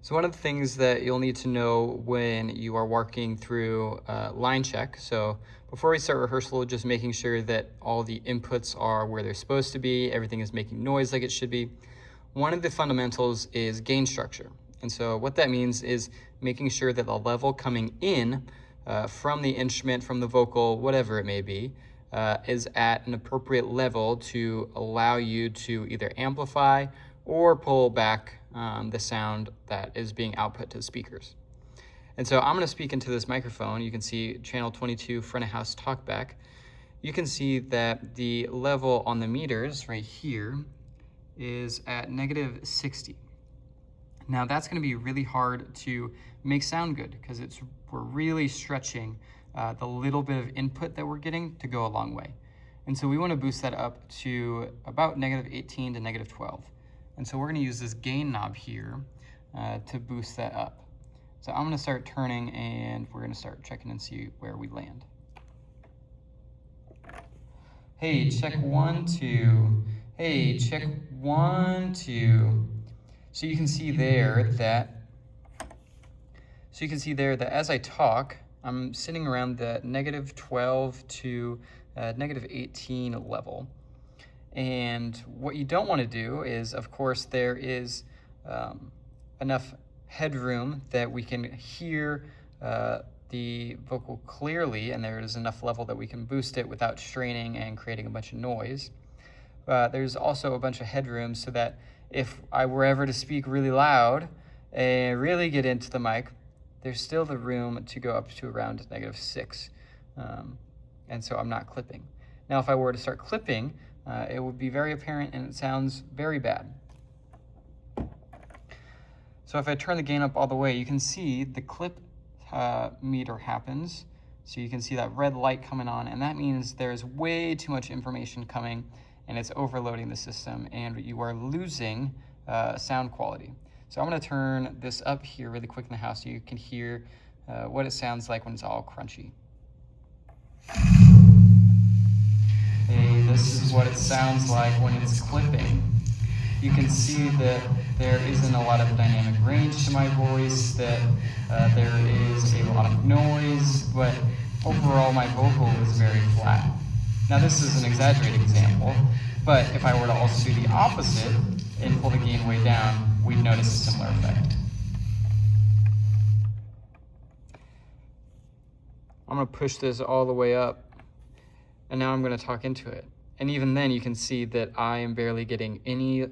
So one of the things that you'll need to know when you are working through line check, so before we start rehearsal, just making sure that all the inputs are where they're supposed to be, everything is making noise like it should be. One of the fundamentals is gain structure. And so what that means is making sure that the level coming in from the instrument, from the vocal, whatever it may be, is at an appropriate level to allow you to either amplify or pull back the sound that is being output to the speakers. And so I'm going to speak into this microphone. You can see channel 22 front of house talkback. You can see that the level on the meters right here is at -60. Now that's going to be really hard to make sound good because we're really stretching the little bit of input that we're getting to go a long way. And so we want to boost that up to about -18 to -12. And so we're going to use this gain knob here to boost that up. So I'm going to start turning and we're going to start checking and see where we land. Hey, check 1, 2. Hey, check 1, 2. So you can see there that as I talk, I'm sitting around the -12 to -18 level. And what you don't want to do is, of course, there is enough headroom that we can hear the vocal clearly, and there is enough level that we can boost it without straining and creating a bunch of noise. There's also a bunch of headroom so that if I were ever to speak really loud and really get into the mic, there's still the room to go up to around -6. And so I'm not clipping. Now, if I were to start clipping, it would be very apparent and it sounds very bad. So if I turn the gain up all the way, you can see the clip meter happens. So you can see that red light coming on, and that means there's way too much information coming and it's overloading the system and you are losing sound quality. So I'm going to turn this up here really quick in the house so you can hear what it sounds like when it's all crunchy. Hey, this is what it sounds like when it's clipping. You can see that there isn't a lot of dynamic range to my voice, that there is a lot of noise, but overall my vocal is very flat. Now this is an exaggerated example, but if I were to also do the opposite and pull the gain way down, we'd notice a similar effect. I'm going to push this all the way up, and now I'm going to talk into it. And even then you can see that I am barely getting any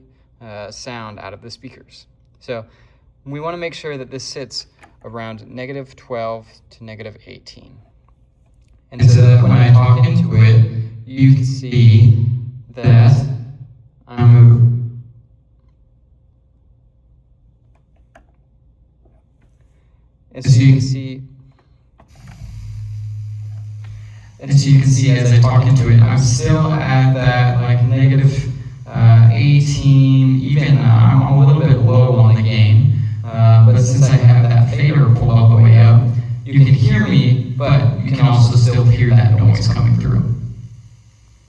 sound out of the speakers. So we want to make sure that this sits around -12 to -18. And so that when I talk into it, you can see that I'm so you can see as I talk into it, I'm still at that like -18, even I'm a little bit low on the gain, but since I have that fader pulled all the way up, you can hear me, but you can also still hear that noise coming through.